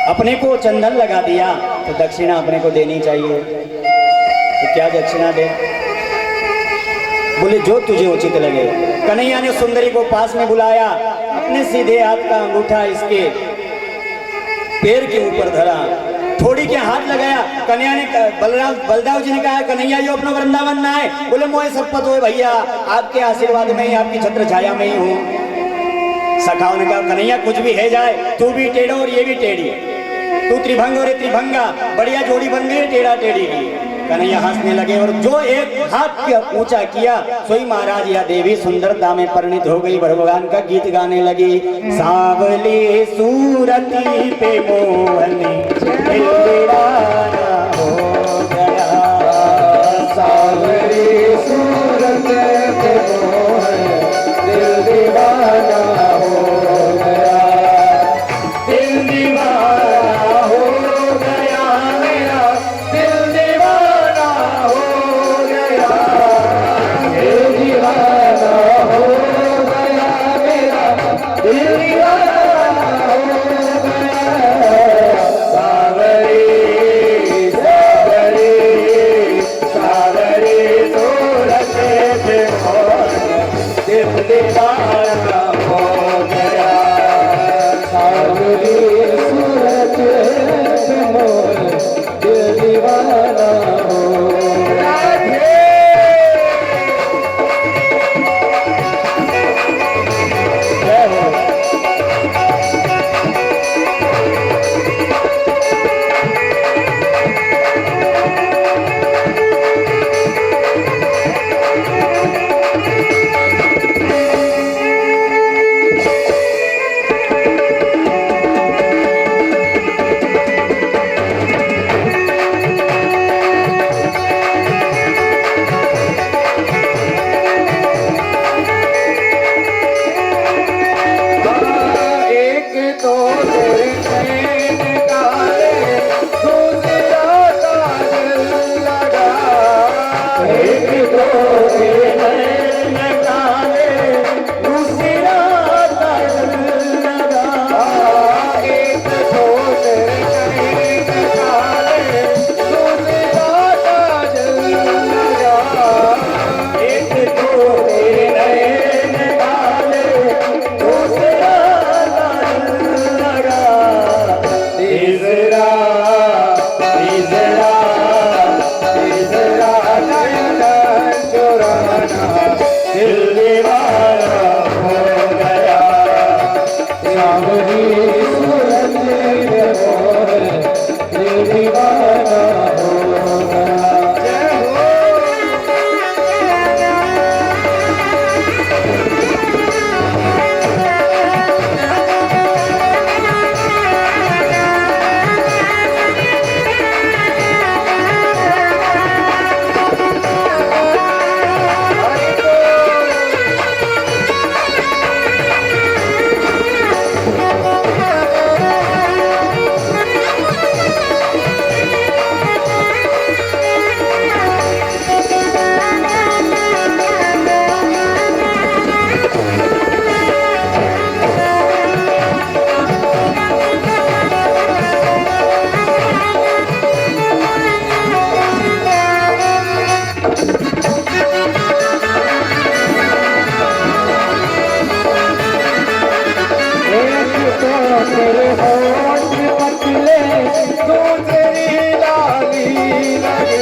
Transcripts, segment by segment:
अपने को चंदन लगा दिया तो दक्षिणा अपने को देनी चाहिए। तो क्या दक्षिणा दे? बोले जो तुझे उचित लगे। कन्हैया ने सुंदरी को पास में बुलाया, अपने सीधे हाथ का अंगूठा इसके पैर के ऊपर धरा, थोड़ी के हाथ लगाया। कन्हैया ने बलदाव जी ने कहा कन्हैया यो अपना वृंदावन ना है। बोले मोहे सब पतो है भैया, आपके आशीर्वाद में ही, आपकी छत्र छाया में ही हूँ। सखाओं ने कहा कन्हैया कुछ भी है जाए, तू भी टेढ़ो और ये भी टेढ़ी, तू त्रिभंग और त्रिभंगा, बढ़िया जोड़ी बन गई टेढ़ा टेढ़ी की। कन्हैया हंसने लगे और जो एक हाथ ऊंचा किया सोई महाराज या देवी सुंदरता में परिणित हो गई। भगवान का गीत गाने लगी। सांवली सूरती पे मोहनी दिल दीवाना हो गया, सांवली सूरत पे मोहन दिल दीवाना हो गया, दिल दीवाना हो गया मेरा, दिल दीवाना हो गया, दिल दीवाना हो गया मेरा, दिल दीवाना हो गया। सांवरी सांवरी सांवरी सूरत पे मोहन दिल दीवाना हो गया, सांवरी सूरत पे मोहन दिल दीवाना हो गया। जय हो। एक तो तेरे नैन काले, दूसरा काजल लगा, एक तो तेरे नैन काले, दूसरा काजल लगा, एक तो तेरे नैन काले, दूसरा काजल लगा, एक तो तेरे नैन काले, दूसरा तीसरा तीसरा तीसरा नयन चुराना दिल दीवाना हो गया, सांवरी सूरत पे मोहन दिल दीवाना हो गया। जय हो। तेरे होठ पतले, दूसरी लाली लगी,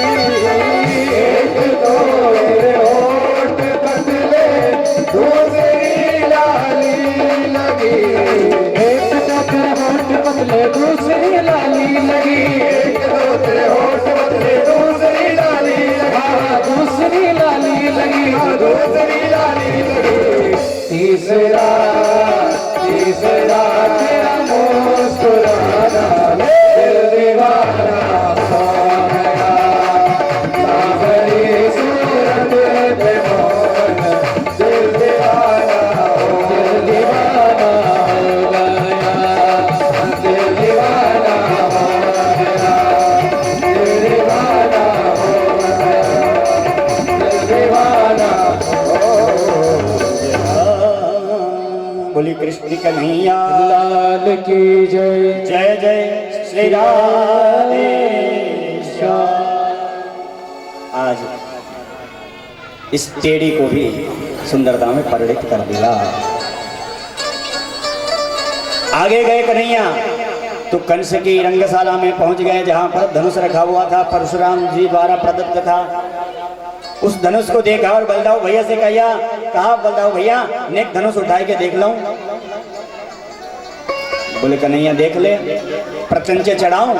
एक तो तेरे होठ पतले, दूसरी लाली लगी, एक तो तेरे होठ पतले, दूसरी लाली लगी, एक तो तेरे होठ पतले, दूसरी लाली लगी, दूसरी लाली लगी, दूसरी लाली लगी। तीसरा तीसरा तेरा मुस्कुराना दिल दीवाना कृष्ण कन्हैया लाल की जय। जय जय श्री राधे श्याम। आज इस टेढ़ी को भी सुंदरता में परिणित कर दिया। आगे गए कन्हैया तो कंस की रंगशाला में पहुंच गए, जहां पर धनुष रखा हुआ था, परशुराम जी द्वारा प्रदत्त था। उस धनुष को देखा और बलदाऊ भैया से कहा बलदाऊ भैया नेक धनुष उठा के देख लूं। बोले कन्हैया देख ले, प्रत्यंचे चढ़ाऊं।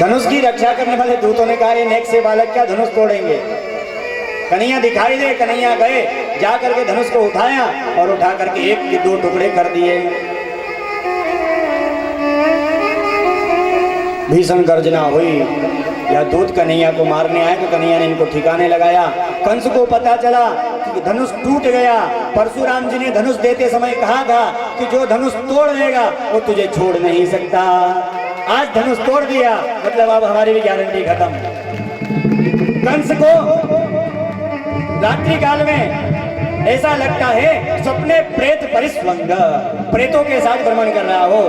धनुष की रक्षा करने वाले दूतों ने कहा ये नेक से बालक क्या धनुष तोड़ेंगे। कन्हैया दिखाई दे, कन्हैया गए, जा करके धनुष को उठाया और उठा करके एक के दो टुकड़े कर दिए। भीषण गर्जना हुई, यह दूत कन्हैया को मारने आए तो कन्हैया ने इनको ठिकाने लगाया। कंस को पता चला कि धनुष टूट गया। परशुराम जी ने धनुष देते समय कहा था कि जो धनुष तोड़ देगा वो तुझे छोड़ नहीं सकता। आज धनुष तोड़ दिया, मतलब अब हमारी भी गारंटी खत्म। कंस को रात्रि काल में ऐसा लगता है सपने प्रेत परिस्वंग, प्रेतों के साथ भ्रमण कर रहा हो,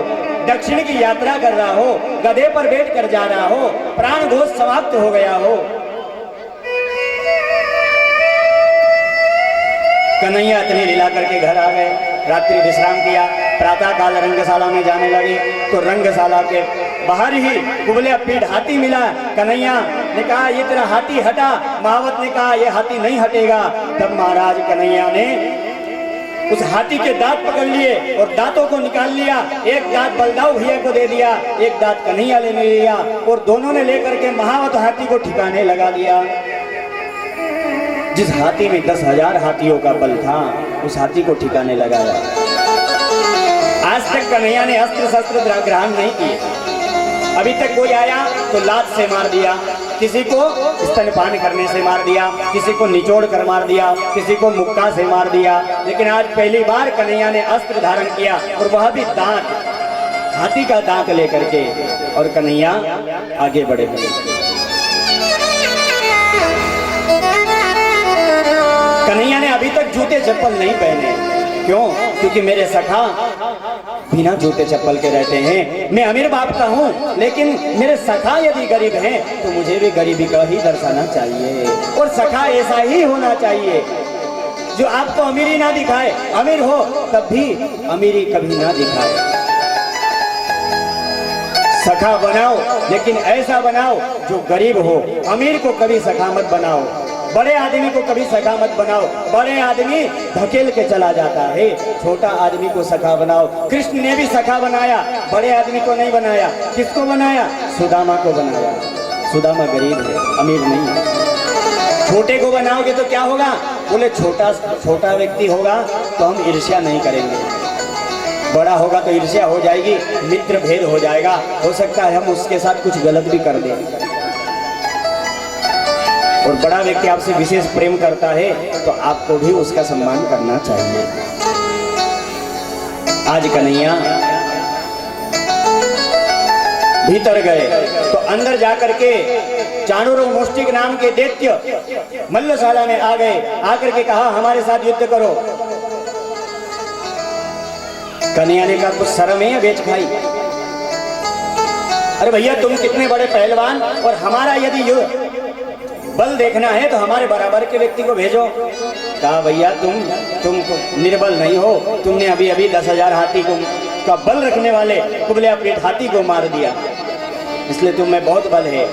दक्षिण की यात्रा कर रहा हो, गधे पर बैठ कर जा रहा हो, प्राण घोष समाप्त हो गया हो। कन्हैया इतनी लीला करके घर आ गए, रात्रि विश्राम किया, प्रातः काल रंगशाला में जाने लगे तो रंगशाला के बाहर ही कुबले पीठ हाथी मिला। कन्हैया ने कहा ये तेरा हाथी हटा, महावत ने कहा ये हाथी नहीं हटेगा। तब महाराज कन्हैया ने उस हाथी के दांत पकड़ लिए और दांतों को निकाल लिया। एक दांत बलदाऊ भैया को दे दिया, एक दांत कन्हैया लेने लिया और दोनों ने लेकर के महावत हाथी को ठिकाने लगा दिया। जिस हाथी में 10,000 हाथियों का बल था उस हाथी को ठिकाने लगाया। आज तक कन्हैया ने अस्त्र शस्त्र ग्रहण नहीं किए। अभी तक कोई आया तो लात से मार दिया, किसी को स्तनपान करने से मार दिया, किसी को निचोड़ कर मार दिया, किसी को मुक्का से मार दिया। लेकिन आज पहली बार कन्हैया ने अस्त्र धारण किया और वह भी दांत, हाथी का दांत लेकर के, और कन्हैया आगे बढ़े। कन्हैया ने अभी तक जूते चप्पल नहीं पहने। क्यों? क्योंकि मेरे सखा बिना जूते चप्पल के रहते हैं। मैं अमीर बाप का हूँ, लेकिन मेरे सखा यदि गरीब हैं तो मुझे भी गरीबी का ही दर्शाना चाहिए। और सखा ऐसा ही होना चाहिए जो आपको अमीरी ना दिखाए, अमीर हो तब भी अमीरी कभी ना दिखाए। सखा बनाओ लेकिन ऐसा बनाओ जो गरीब हो। अमीर को कभी सखा मत बनाओ, बड़े आदमी को कभी सखा मत बनाओ। बड़े आदमी धकेल के चला जाता है, छोटा आदमी को सखा बनाओ। कृष्ण ने भी सखा बनाया, बड़े आदमी को नहीं बनाया। किसको बनाया? सुदामा को बनाया। सुदामा गरीब है, अमीर नहीं है। छोटे को बनाओगे तो क्या होगा? बोले छोटा व्यक्ति होगा तो हम ईर्ष्या नहीं करेंगे, बड़ा होगा तो ईर्ष्या हो जाएगी, मित्र भेद हो जाएगा, हो सकता है हम उसके साथ कुछ गलत भी कर दें। और बड़ा व्यक्ति आपसे विशेष प्रेम करता है तो आपको भी उसका सम्मान करना चाहिए। आज कन्हैया भीतर गए तो अंदर जाकर के चाणूर और मुष्टिक नाम के दैत्य मल्लशाला में आ गए। आकर के कहा हमारे साथ युद्ध करो। कन्हैया ने कहा कुछ शर्म है बेच खाई? अरे भैया तुम कितने बड़े पहलवान, और हमारा यदि बल देखना है तो हमारे बराबर के व्यक्ति को भेजो। कहा भैया तुम निर्बल नहीं हो, तुमने अभी अभी 10,000 हाथी का बल रखने वाले कुबले पीठ हाथी को मार दिया, इसलिए तुम में बहुत बल है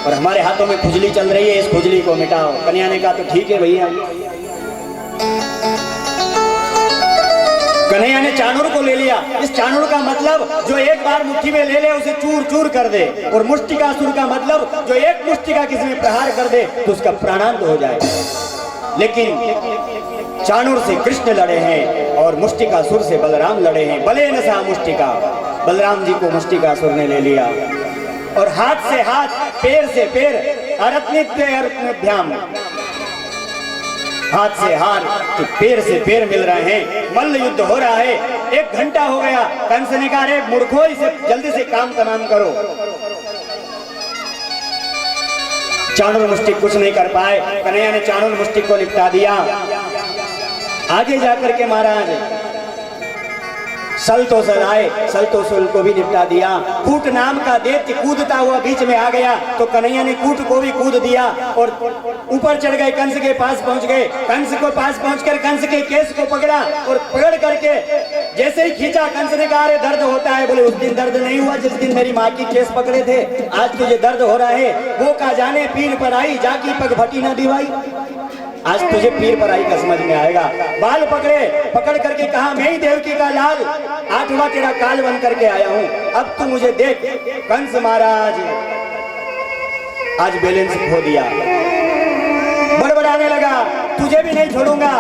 और हमारे हाथों में खुजली चल रही है, इस खुजली को मिटाओ। कन्हैया ने कहा तो ठीक है भैया। कन्हैया ने चाणूर को ले लिया। इस चाणूर का मतलब जो एक बार मुट्ठी में ले ले उसे चूर चूर कर दे, और मुष्टिकासुर का मतलब जो एक मुष्टिका किसी में प्रहार कर दे तो उसका प्राणांत हो जाए। लेकिन चाणूर से कृष्ण लड़े हैं और मुष्टिकासुर से बलराम लड़े हैं। बले न सा मुष्टिका, बलराम जी को मुष्टिकासुर ने ले लिया और हाथ से हाथ, पैर से पैर, अरत्निभ्याम, हाथ से हाथ, पैर से पैर मिल रहे हैं, मल्ल युद्ध हो रहा है। 1 घंटा हो गया। कंस ने कहा रे मूर्खों, इसे जल्दी से काम तमाम करो। चाणूर मुष्टिक कुछ नहीं कर पाए। कन्हैया ने चाणूर मुष्टिक को निपटा दिया। आगे जाकर के महाराज सलतोषण आए, सलतोषण को भी निपटा दिया। कूट नाम का दैत्य कूदता हुआ बीच में आ गया तो कन्हैया ने कूट को भी कूद दिया और ऊपर चढ़ गए, कंस के पास पहुंच गए। कंस के पास पहुंचकर कंस के केस को पकड़ा और पकड़ करके जैसे ही खींचा, कंस ने कहा अरे दर्द होता है। बोले उस दिन दर्द नहीं हुआ जिस दिन मेरी माँ की केस पकड़े थे, आज तुझे दर्द हो रहा है। वो का जाने पीर पर आई जाकी पग भटी न दिवाई, आज तुझे पीर पर आई का समझ में आएगा। बाल पकड़े, पकड़ करके कहा मैं ही देवकी का लाल, आठवां तेरा काल बन करके आया हूं, अब तू मुझे देख। कंस महाराज आज बैलेंस खो दिया, बड़बड़ाने लगा, तुझे भी नहीं छोड़ूंगा,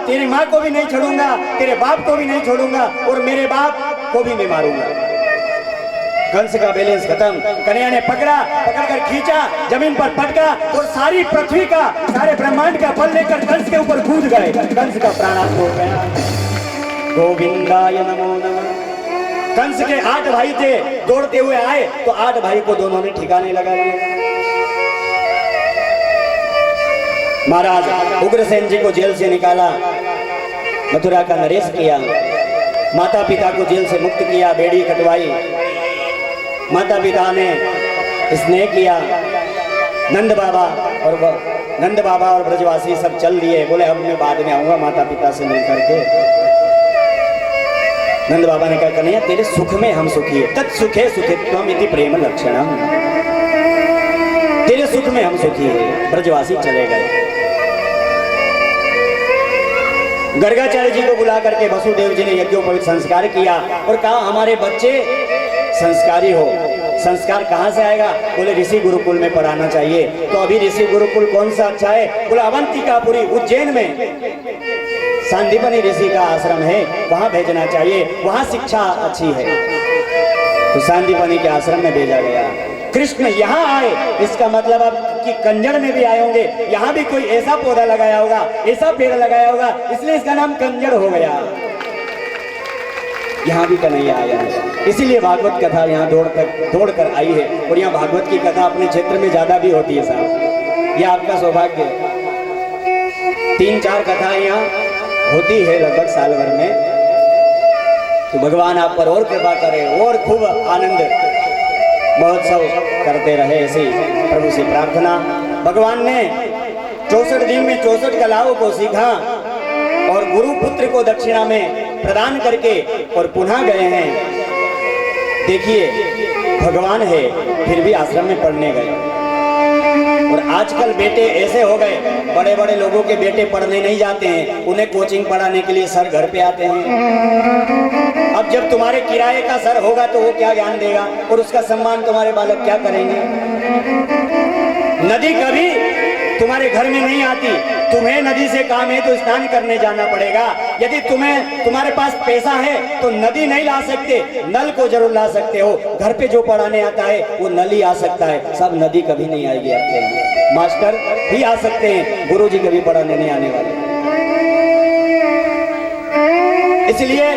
तेरी माँ को भी नहीं छोड़ूंगा, तेरे बाप को भी नहीं छोड़ूंगा और मेरे बाप को भी मैं मारूंगा। कंस का बैलेंस खत्म। कन्हैया ने पकड़ा, पकड़कर खींचा, जमीन पर पटका और सारी पृथ्वी का, सारे ब्रह्मांड का बल लेकर कंस के ऊपर कूद गए। कंस का प्राणांत हो गया। गोविंदाय नमो नमः। कंस के 8 भाई थे, दौड़ते हुए आए तो 8 भाई को दोनों ने ठिकाने लगा दिया। महाराज उग्रसेन जी को जेल से निकाला, मथुरा का नरेश किया, माता पिता को जेल से मुक्त किया, बेड़ी कटवाई, माता पिता ने स्नेह किया। नंद बाबा और ब्रजवासी सब चल दिए, बोले अब मैं बाद में आऊंगा माता पिता से मिल करके। नंद बाबा ने कहा कन्हैया तेरे सुख में हम सुखी है, तत्सुखे सुखित्वम इति प्रेम लक्षणम, तेरे सुख में हम सुखी है। ब्रजवासी चले गए। गर्गाचार्य जी को बुला करके वसुदेव जी ने यज्ञोपवीत संस्कार किया और कहा हमारे बच्चे संस्कारी हो। संस्कार कहाँ से आएगा? बोले ऋषि गुरुकुल में पढ़ाना चाहिए। तो अभी ऋषि गुरुकुल कौन सा अच्छा है? बोले अवंतिकापुरी उज्जैन में सांदीपनि ऋषि का आश्रम है, वहां भेजना चाहिए, वहां शिक्षा अच्छी है। तो सांदीपनि के आश्रम में भेजा गया। कृष्ण यहाँ आए, इसका मतलब अब कि कंजड़ में भी आए होंगे, यहाँ भी कोई ऐसा पौधा लगाया होगा, ऐसा पेड़ लगाया होगा, इसलिए इसका नाम कंजड़ हो गया। यहाँ भी कन्हैया आया है, इसीलिए भागवत कथा यहाँ दौड़ कर आई है। और यहाँ भागवत की कथा अपने क्षेत्र में ज्यादा भी होती है साहब, ये आपका सौभाग्य है। 3-4 कथाएं यहाँ होती है लगभग साल भर में। तो भगवान आप पर और कृपा करे और खूब आनंद महोत्सव करते रहे, ऐसी प्रभु से प्रार्थना। भगवान ने 64 दिन में 64 कलाओं को सीखा और गुरु पुत्र को दक्षिणा में प्रदान करके और पुनः गए हैं। देखिए भगवान है फिर भी आश्रम में पढ़ने गए। और आजकल बेटे ऐसे हो गए, बड़े बड़े लोगों के बेटे पढ़ने नहीं जाते हैं, उन्हें कोचिंग पढ़ाने के लिए सर घर पे आते हैं। अब जब तुम्हारे किराए का सर होगा तो वो क्या ज्ञान देगा और उसका सम्मान तुम्हारे बालक क्या करेंगे? नदी कभी तुम्हारे घर में नहीं आती, तुम्हें नदी से काम है तो स्नान करने जाना पड़ेगा। यदि तुम्हारे पास पैसा है तो नदी नहीं ला सकते, नल को जरूर ला सकते हो। घर पे जो पढ़ाने आता है वो नल ही आ सकता है, सब नदी कभी नहीं आएगी आपके यहाँ। मास्टर भी आ सकते हैं, गुरुजी कभी पढ़ाने नहीं आने वाले। इसलिए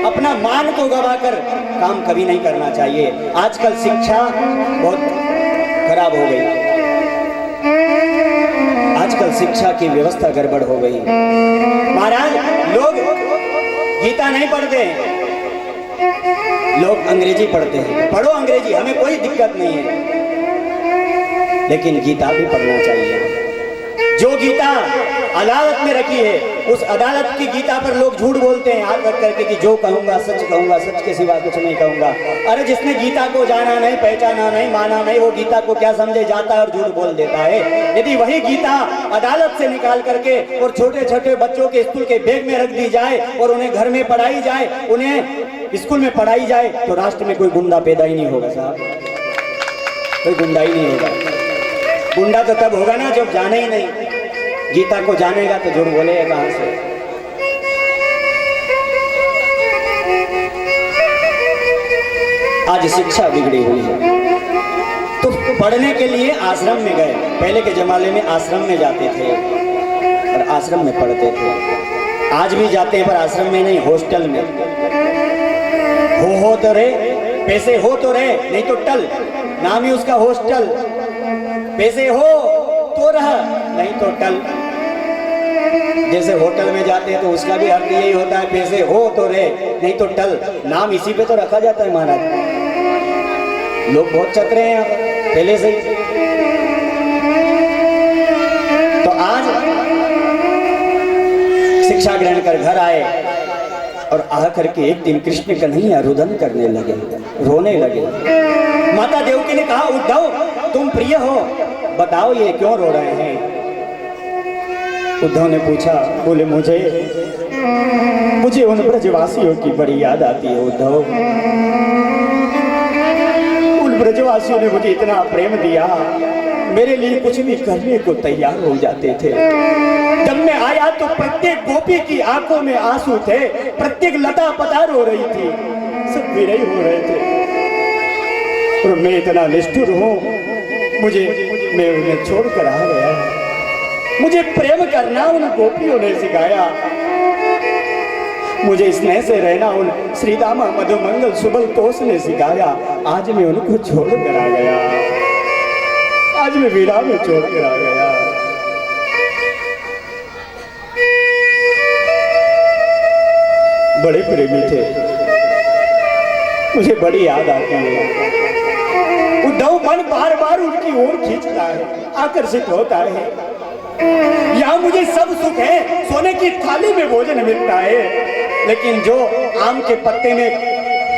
अपना मान को गवाकर काम कभी नहीं करना चाहिए। आजकल शिक्षा बहुत खराब हो गई, आजकल शिक्षा की व्यवस्था गड़बड़ हो गई। महाराज लोग गीता नहीं पढ़ते, लोग अंग्रेजी पढ़ते हैं। पढ़ो अंग्रेजी, हमें कोई दिक्कत नहीं है, लेकिन गीता भी पढ़ना चाहिए। जो गीता अदालत में रखी है, उस अदालत की गीता पर लोग झूठ बोलते हैं हाथ रख करके कि जो कहूंगा, सच के सिवा कुछ नहीं कहूंगा। अरे जिसने गीता को जाना नहीं, पहचाना नहीं, माना नहीं, वो गीता को क्या समझे जाता है और झूठ बोल देता है। यदि वही गीता अदालत से निकाल करके और छोटे छोटे बच्चों के स्कूल के बैग में रख दी जाए और उन्हें घर में पढ़ाई जाए, उन्हें स्कूल में पढ़ाई जाए, तो राष्ट्र में कोई गुंडा पैदा ही नहीं होगा साहब, कोई गुंडा ही नहीं होगा। गुंडा तो तब होगा ना जब जाने ही नहीं, गीता को जानेगा तो झूठ बोलेगा कहां से? आज शिक्षा बिगड़ी हुई है, तो पढ़ने के लिए आश्रम में गए। पहले के जमाने में आश्रम में जाते थे और आश्रम में पढ़ते थे। आज भी जाते हैं पर आश्रम में नहीं, हॉस्टल में। हो तो रे, पैसे हो तो रे, नहीं तो टल, नाम ही उसका हॉस्टल। पैसे हो तो रह, नहीं तो टल। जैसे होटल में जाते हैं तो उसका भी अर्थ यही होता है, पैसे हो तो रहे, नहीं तो टल। नाम इसी पे तो रखा जाता है महाराज। लोग बहुत चतरे हैं यहाँ पर पहले से ही। तो आज शिक्षा ग्रहण कर घर आए और आकर के एक दिन कृष्ण कन्हैया रुदन करने लगे, रोने लगे। माता देवकी ने कहा, उद्धव तुम प्रिय हो, बताओ ये क्यों रो रहे हैं। उद्धव ने पूछा, बोले मुझे उन ब्रजवासियों की बड़ी याद आती है उद्धव। उन ब्रजवासियों ने मुझे इतना प्रेम दिया, मेरे लिए कुछ भी करने को तैयार हो जाते थे। जब मैं आया तो प्रत्येक गोपी की आंखों में आंसू थे, प्रत्येक लता पता रो रही थी, सब विरही हो रहे थे। और मैं इतना निष्ठुर हूँ, मैं उन्हें छोड़कर आ गया। मुझे प्रेम करना उन गोपियों ने सिखाया, मुझे स्नेह से रहना उन श्रीदामा मधुमंगल सुबल तोष ने सिखाया। आज मैं उनको छोड़कर आ गया, आज मैं वीरा में छोड़कर आ गया। बड़े प्रेमी थे, मुझे बड़ी याद आती है। उद्धव मन बार बार उनकी ओर खींचता है, आकर्षित होता है। यहाँ मुझे सब सुख है, सोने की थाली में भोजन मिलता है, लेकिन जो आम के पत्ते में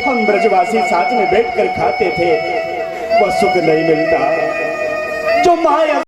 हम ब्रजवासी साथ में बैठकर खाते थे, वह सुख नहीं मिलता। जो माया